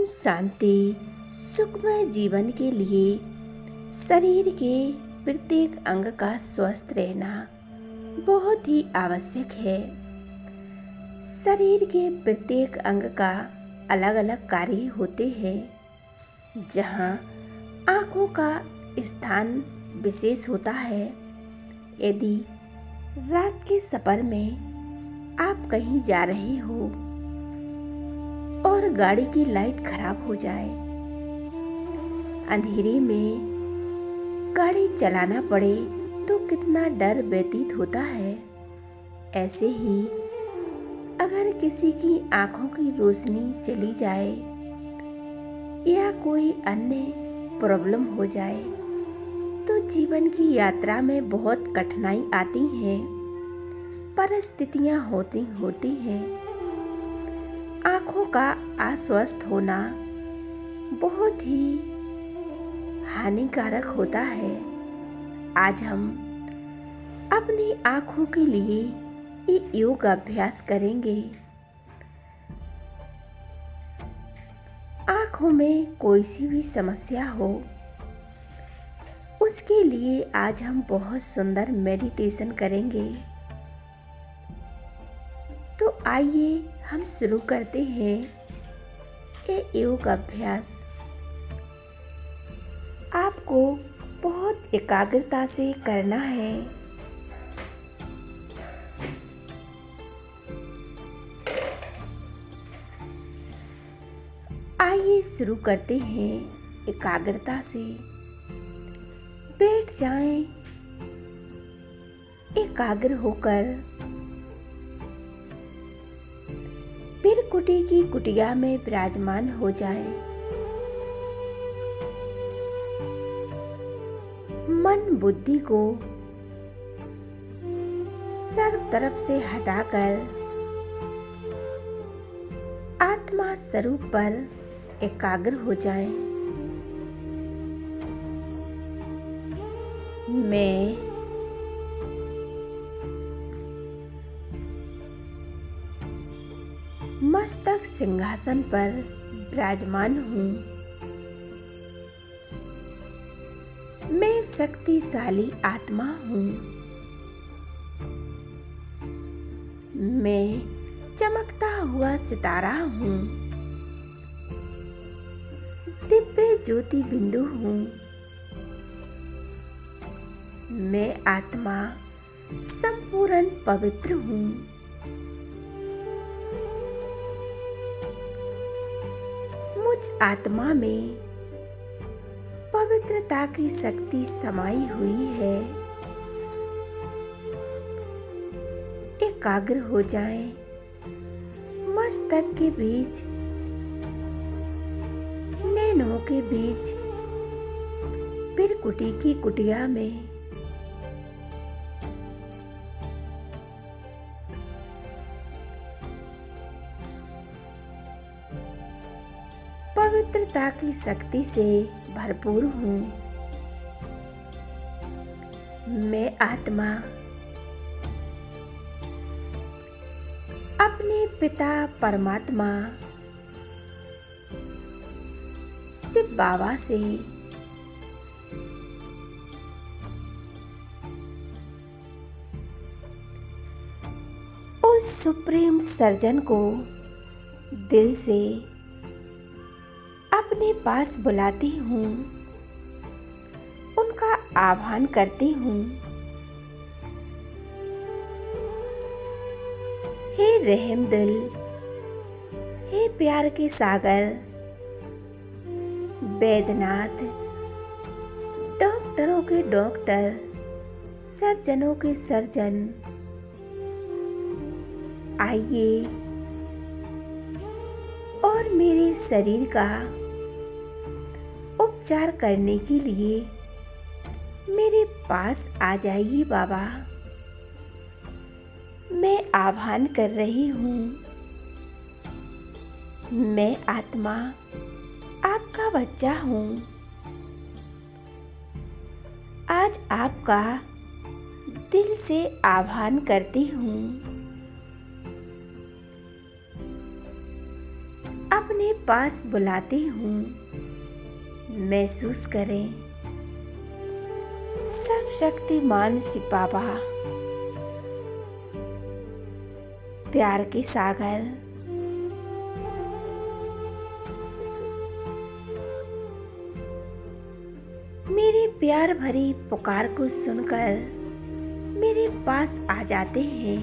शांति सुखमय जीवन के लिए शरीर के प्रत्येक अंग का स्वस्थ रहना बहुत ही आवश्यक है। शरीर के प्रत्येक अंग का अलग अलग कार्य होते हैं। जहाँ आँखों का स्थान विशेष होता है। यदि रात के सफर में आप कहीं जा रहे हो और गाड़ी की लाइट खराब हो जाए, अंधेरे में गाड़ी चलाना पड़े तो कितना डर व्यतीत होता है। ऐसे ही अगर किसी की आंखों की रोशनी चली जाए या कोई अन्य प्रॉब्लम हो जाए तो जीवन की यात्रा में बहुत कठिनाई आती है, परिस्थितियां होती हैं। आँखों का अस्वस्थ होना बहुत ही हानिकारक होता है। आज हम अपनी आँखों के लिए ये योग अभ्यास करेंगे। आँखों में कोई सी भी समस्या हो, उसके लिए आज हम बहुत सुंदर मेडिटेशन करेंगे। तो आइए हम शुरू करते हैं ये योग अभ्यास। आपको बहुत एकाग्रता से करना है। आइए शुरू करते हैं एकाग्रता से। बैठ जाएं एकाग्र होकर। फिर कुटी की कुटिया में विराजमान हो जाए। मन बुद्धि को सर्व तरफ से हटाकर आत्मा स्वरूप पर एकाग्र हो जाए। मैं मस्तक सिंहासन पर विराजमान हूँ। मैं शक्तिशाली आत्मा हूँ। मैं चमकता हुआ सितारा हूँ। दिव्य ज्योति बिंदु हूँ। मैं आत्मा संपूर्ण पवित्र हूँ। मुझ आत्मा में पवित्रता की शक्ति समाई हुई है। एकाग्र हो जाएं। मस्तक के बीच, नैनों के बीच, फिर कुटी की कुटिया में। पवित्रता की शक्ति से भरपूर हूँ। मैं आत्मा अपने पिता परमात्मा शिव बाबा से उस सुप्रीम सर्जन को दिल से अपने पास बुलाती हूँ। उनका आह्वान करती हूँ। हे रहम दिल, हे प्यार के सागर, वैद्यनाथ, डॉक्टरों के डॉक्टर, सर्जनों के सर्जन, आइए और मेरे शरीर का उपचार करने के लिए मेरे पास आ जाइए बाबा। मैं आह्वान कर रही हूँ। मैं आत्मा आपका बच्चा हूँ। आज आपका दिल से आह्वान करती हूँ। अपने अपने पास बुलाती हूँ। महसूस करें सर्वशक्तिमान शिव बाबा, प्यार के सागर, मेरी प्यार भरी पुकार को सुनकर मेरे पास आ जाते हैं।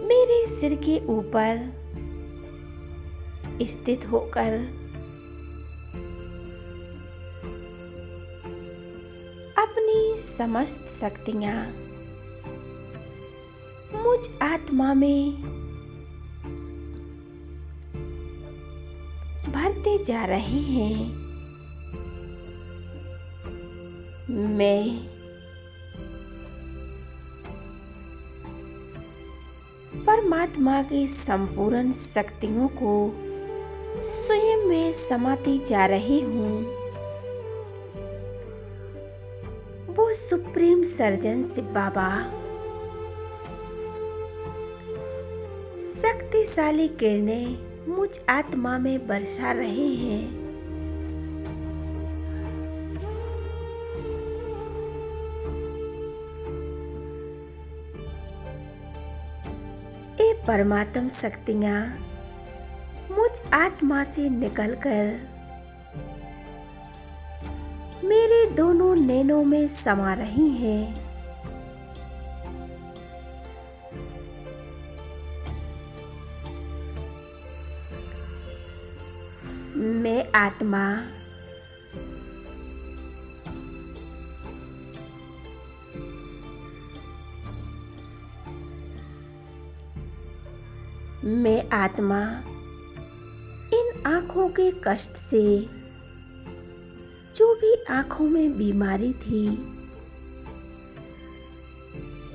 मेरे सिर के ऊपर स्थित होकर अपनी समस्त शक्तियां मुझ आत्मा में भरते जा रहे हैं। मैं परमात्मा की संपूर्ण शक्तियों को स्वयं में समाती जा रही हूँ। वो सुप्रीम सर्जन शिव बाबा शक्तिशाली किरणें मुझ आत्मा में बरसा रहे हैं। ये परमात्म शक्तियाँ मुझ आत्मा से निकलकर मेरे दोनों नैनों में समा रही हैं। मैं आत्मा इन आँखों के कष्ट से, जो भी आँखों में बीमारी थी,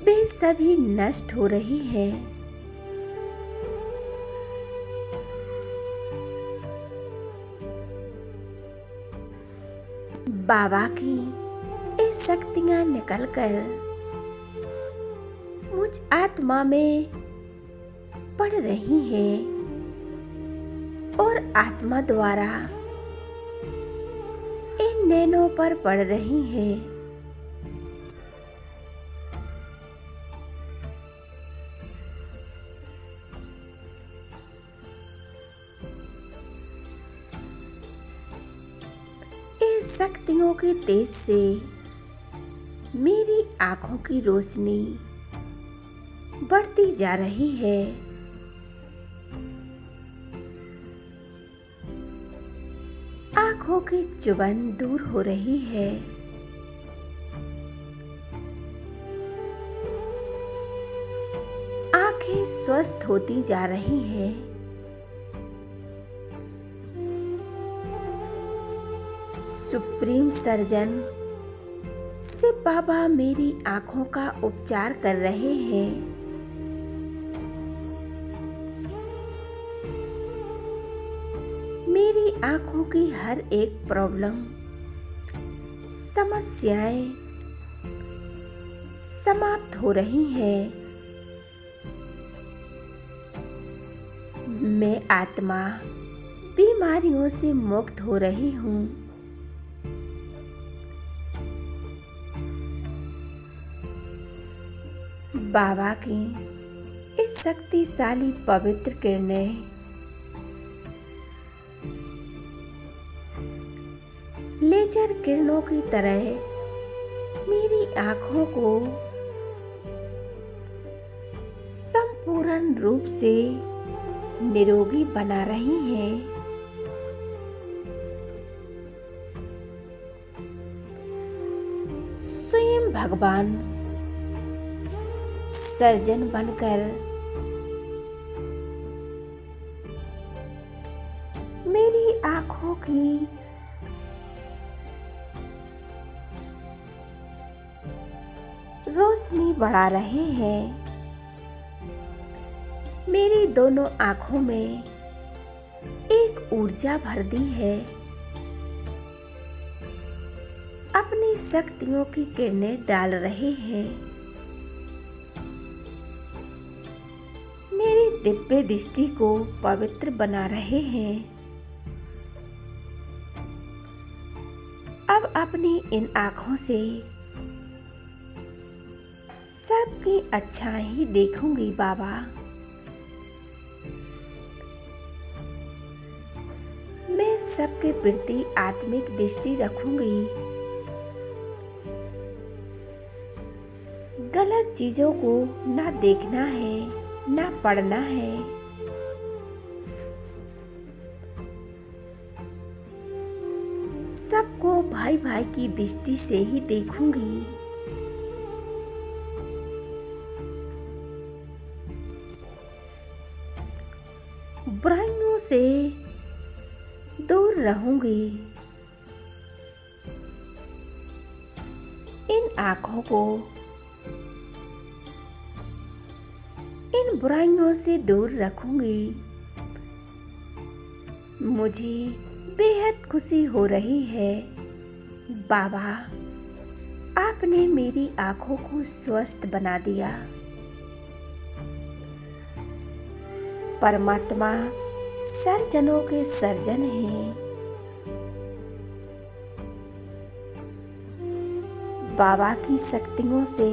वे सभी नष्ट हो रही है। बाबा की ये शक्तियाँ निकलकर मुझ आत्मा में पड़ रही हैं और आत्मा द्वारा इन नैनों पर पड़ रही हैं। इस शक्तियों के तेज से मेरी आंखों की रोशनी बढ़ती जा रही है। आंखों की चुभन दूर हो रही है। आंखें स्वस्थ होती जा रही हैं। सुप्रीम सर्जन शिव बाबा मेरी आंखों का उपचार कर रहे हैं। मेरी आंखों की हर एक प्रॉब्लम, समस्याएं समाप्त हो रही हैं। मैं आत्मा बीमारियों से मुक्त हो रही हूँ। बाबा की इस शक्तिशाली पवित्र किरणें लेजर किरणों की तरह मेरी आंखों को संपूर्ण रूप से निरोगी बना रही हैं। स्वयं भगवान सर्जन बनकर मेरी आंखों की रोशनी बढ़ा रहे हैं। मेरी दोनों आंखों में एक ऊर्जा भर दी है। अपनी शक्तियों की किरणें डाल रहे हैं। मेरी दिव्य दृष्टि को पवित्र बना रहे हैं। अब अपनी इन आँखों से सबकी अच्छाई ही देखूंगी बाबा। मैं सबके प्रति आत्मिक दृष्टि रखूंगी। गलत चीजों को ना देखना है, ना पढ़ना है। सबको भाई भाई की दृष्टि से ही देखूंगी। बुराइयों से दूर रहूंगी। इन आँखों को इन बुराइयों से दूर रखूंगी। मुझे बेहद खुशी हो रही है बाबा, आपने मेरी आँखों को स्वस्थ बना दिया। परमात्मा सर्जनों के सर्जन हैं। बाबा की शक्तियों से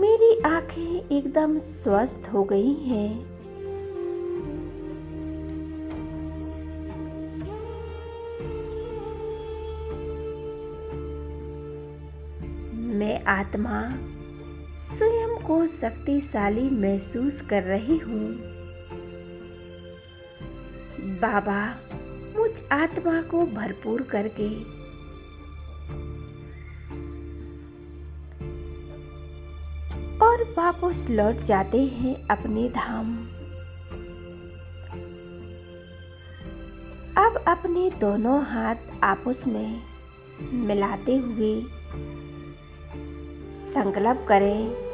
मेरी आंखें एकदम स्वस्थ हो गई हैं। मैं आत्मा स्वयं को शक्तिशाली महसूस कर रही हूँ। बाबा मुझ आत्मा को भरपूर करके और वापस लौट जाते हैं अपने धाम। अब अपने दोनों हाथ आपस में मिलाते हुए संकल्प करें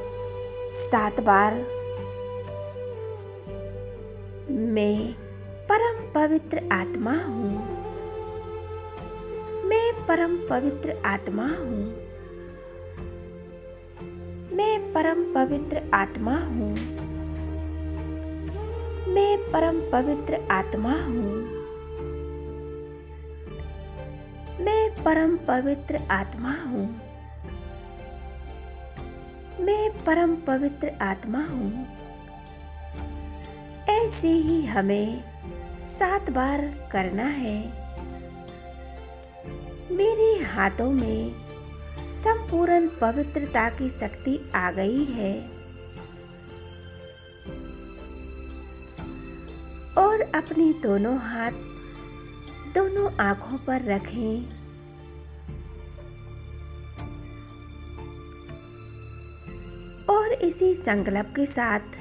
7 बार। मैं परम पवित्र आत्मा हूँ। मैं परम पवित्र आत्मा हूँ। मैं परम पवित्र आत्मा हूँ। मैं परम पवित्र आत्मा हूँ। मैं परम पवित्र आत्मा हूँ। मैं परम पवित्र आत्मा हूँ। ऐसे ही हमें 7 बार करना है। मेरे हाथों में संपूर्ण पवित्रता की शक्ति आ गई है और अपने दोनों हाथ दोनों आँखों पर रखें। और इसी संकल्प के साथ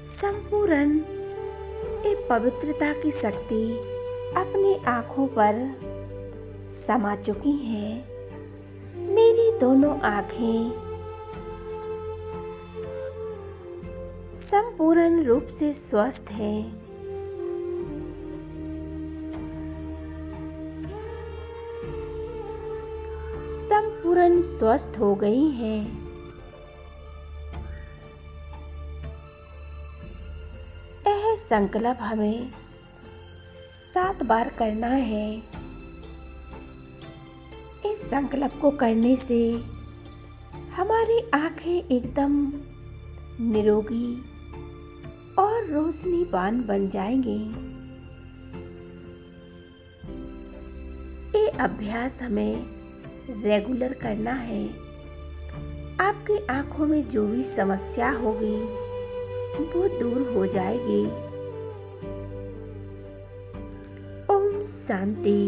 संपूर्ण ये पवित्रता की शक्ति अपनी आँखों पर समा चुकी है। मेरी दोनों आँखें संपूर्ण रूप से स्वस्थ हैं। संपूर्ण स्वस्थ हो गई हैं। यह संकल्प हमें 7 बार करना है। इस संकल्प को करने से हमारी आंखें एकदम निरोगी और रोशनीवान बन जाएंगी। ये अभ्यास हमें रेगुलर करना है। आपकी आंखों में जो भी समस्या होगी वो दूर हो जाएगी। ओम शांति।